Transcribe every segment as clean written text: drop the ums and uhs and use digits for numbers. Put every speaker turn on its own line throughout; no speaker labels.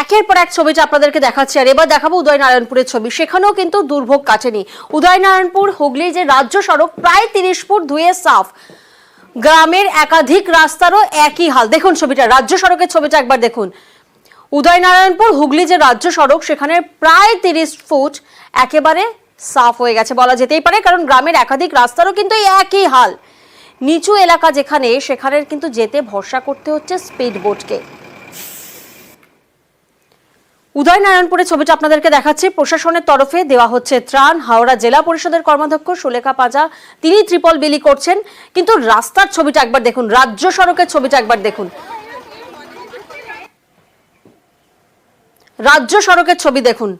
একের পর এক ছবিটা আপনাদেরকে দেখাচ্ছি, আর এবার দেখাবো উদয়নারায়ণপুরের ছবি। সেখানেও কিন্তু দুর্ভোগ কাটেনি। উদয়নারায়ণপুর হুগলি যে রাজ্য সড়ক প্রায় 30 ফুট ধুয়ে সাফ, গ্রামের একাধিক রাস্তারও একই হাল। দেখুন ছবিটা, রাজ্য সড়কের ছবিটা একবার দেখুন। উদয়নারায়ণপুর হুগলি যে রাজ্য সড়ক, সেখানে প্রায় 30 ফুট একেবারে সাফ হয়ে গেছে বলা যেতেই পারে, কারণ গ্রামের একাধিক রাস্তারও কিন্তু এই একই হাল। নিচু এলাকা যেখানে, সেখানে কিন্তু যেতে ভরসা করতে হচ্ছে স্পিড বোটকে। উদয়নারায়ণপুরের ছবিটা আপনাদেরকে দেখাচ্ছি। প্রশাসনের তরফে দেওয়া হচ্ছে ত্রাণ। হাওড়া জেলা পরিষদের কর্মাধ্যক্ষ সুলেখা পাজা তিনি ত্রিপল বিলি করছেন, কিন্তু রাস্তার ছবিটা একবার দেখুন, রাজ্য সড়কের ছবিটা একবার দেখুন। রাজ্য সড়কের ছবি দেখুন,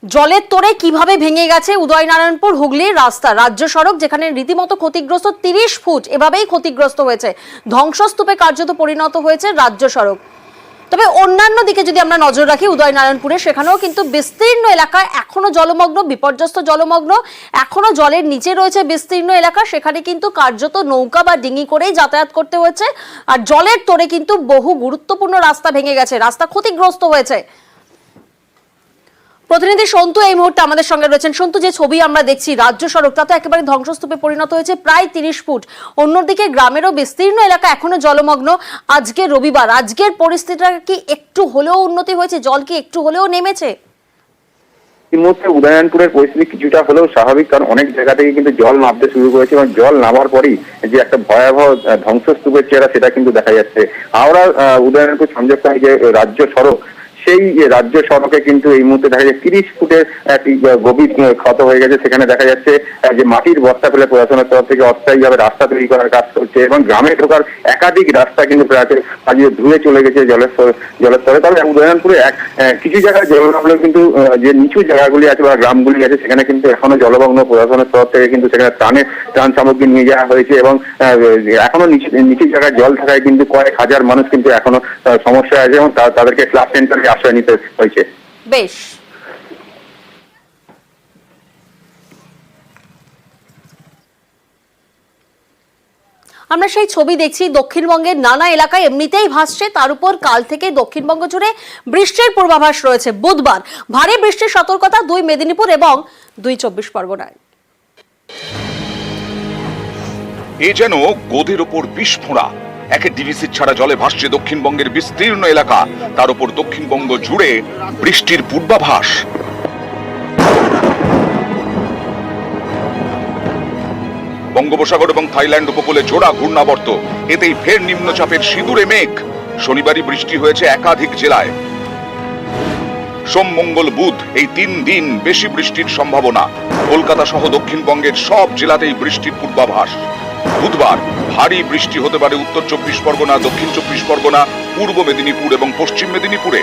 জলের তোড়ে কিভাবে ভেঙে গেছে উদয়নারায়ণপুর হুগলির রাস্তা। রাজ্য সড়ক যেখানে রীতিমতো ক্ষতিগ্রস্ত, 30 ফুট এভাবেই ক্ষতিগ্রস্ত হয়েছে, ধ্বংসস্তূপে কার্যত পরিণত হয়েছে রাজ্য সড়ক। তবে অন্যান্য দিকে যদি আমরা নজর রাখি, উদয়নারায়ণপুরে সেখানেও কিন্তু বিস্তীর্ণ এলাকায় এখনো জলমগ্ন, বিপর্যস্ত জলমগ্ন, এখনো জলের নিচে রয়েছে বিস্তীর্ণ এলাকা। সেখানে কিন্তু কার্যত নৌকা বা ডিঙি করেই যাতায়াত করতে হয়েছে, আর জলের তোড়ে কিন্তু বহু গুরুত্বপূর্ণ রাস্তা ভেঙে গেছে, রাস্তা ক্ষতিগ্রস্ত হয়েছে। প্রতিনিধি সন্তু এই মুহূর্তে আমাদের সঙ্গে রয়েছেন। সন্তু, যে ছবি আমরা দেখছি রাজ্য সড়কটা তো একেবারে ধ্বংসস্তূপে পরিণত হয়েছে, প্রায় 30 ফুট। অন্যদিকে গ্রামেরও বিস্তীর্ণ এলাকা এখনো জলমগ্ন। আজকে রবিবার, আজকের পরিস্থিতিটা কি একটু হলেও উন্নতি হয়েছে? জল কি একটু হলেও নেমেছে?
এই মুহূর্তে উদয়নারায়ণপুরের পরিস্থিতি কিছুটা হলেও স্বাভাবিক, কারণ অনেক জায়গা থেকে কিন্তু জল নামতে শুরু করেছে এবং জল নামার পরই যে একটা ভয়াবহ ধ্বংসস্তূপের চেহারা সেটা কিন্তু দেখা যাচ্ছে। হাওড়া উদয়নারায়ণপুর সংযোগকারী যে রাজ্য সড়ক, সেই রাজ্য সড়কে কিন্তু এই মুহূর্তে দেখা যাচ্ছে 30 ফুটের একটি গভীর ক্ষত হয়ে গেছে। সেখানে দেখা যাচ্ছে যে মাটির বস্তা ফেলে প্রশাসনের তরফ থেকে অস্থায়ীভাবে রাস্তা তৈরি করার কাজ করছে এবং গ্রামে ঢোকার একাধিক রাস্তা কিন্তু প্রায় ধুয়ে চলে গেছে জলের স্তরে। তবে উদয়নারায়ণপুরে কিছু জায়গায় জল নামলেও কিন্তু যে নিচু জায়গাগুলি আছে বা গ্রামগুলি আছে, সেখানে কিন্তু এখনো জলমগ্ন। প্রশাসনের তরফ থেকে কিন্তু সেখানে ত্রাণ সামগ্রী নিয়ে যাওয়া হয়েছে এবং এখনো নিচু জায়গায় জল থাকায় কিন্তু কয়েক হাজার মানুষ কিন্তু এখনো সমস্যা আছে এবং তাদেরকে ক্লাব সেন্টারে আশ্রয় নিতে হয়েছে।
বেশ, আমরা সেই ছবি দেখছি। দক্ষিণবঙ্গের নানা এলাকায় এমনিতেই ভাসছে, তার উপর কাল থেকে দক্ষিণবঙ্গ জুড়ে বৃষ্টির পূর্বাভাস রয়েছে। বুধবার ভারী বৃষ্টির সতর্কতা 2 মেদিনীপুর এবং 2 চব্বিশ পরগনায়।
এ যেন গোদের ওপর বিস্ফোরা। একে ডিভিসি ছাড়া জলে ভাসছে দক্ষিণবঙ্গের বিস্তীর্ণ এলাকা, তার উপর দক্ষিণবঙ্গ জুড়ে বৃষ্টির পূর্বাভাস। বঙ্গোপসাগর এবং থাইল্যান্ড উপকূলে জোড়া ঘূর্ণাবর্ত, এতেই ফের নিম্নচাপের সিঁদুরে মেঘ। শনিবারই বৃষ্টি হয়েছে একাধিক জেলায়। সোম, মঙ্গল, বুধ এই 3 দিন বেশি বৃষ্টির সম্ভাবনা। কলকাতা সহ দক্ষিণবঙ্গের সব জেলাতেই বৃষ্টির পূর্বাভাস। বুধবার ভারী বৃষ্টি হতে পারে উত্তর 24 পরগনা, দক্ষিণ 24 পরগনা, পূর্ব মেদিনীপুর এবং পশ্চিম মেদিনীপুরে।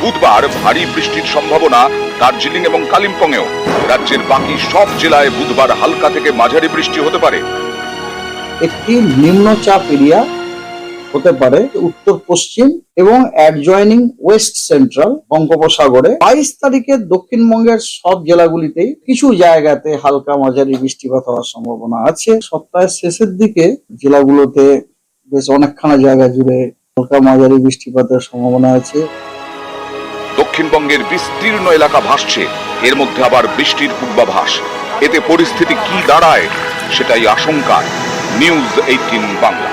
বুধবার ভারী বৃষ্টির সম্ভাবনা দার্জিলিং এবং কালিম্পংয়েও। রাজ্যের বাকি সব জেলায় বুধবার হালকা থেকে মাঝারি বৃষ্টি হতে পারে।
একটি নিম্নচাপ এরিয়া হতে পারে উত্তর পশ্চিম এবং অ্যাডজয়নিং ওয়েস্ট সেন্ট্রাল বঙ্গোপসাগরে। 22 তারিখে দক্ষিণবঙ্গের সব জেলাগুলিতেই কিছু জায়গাতে হালকা মাঝারি বৃষ্টিপাত হওয়ার সম্ভাবনা আছে। সপ্তাহের শেষের দিকে জেলাগুলোতে বেশ অনেকখানা জায়গা জুড়ে হালকা মাঝারি বৃষ্টিপাতের সম্ভাবনা আছে।
দক্ষিণবঙ্গের বিস্তীর্ণ এলাকা ভাসছে, এর মধ্যে আবার বৃষ্টির পূর্বাভাস। এতে পরিস্থিতি কি দাঁড়ায় সেটাই আশঙ্কা। নিউজ 18 বাংলা।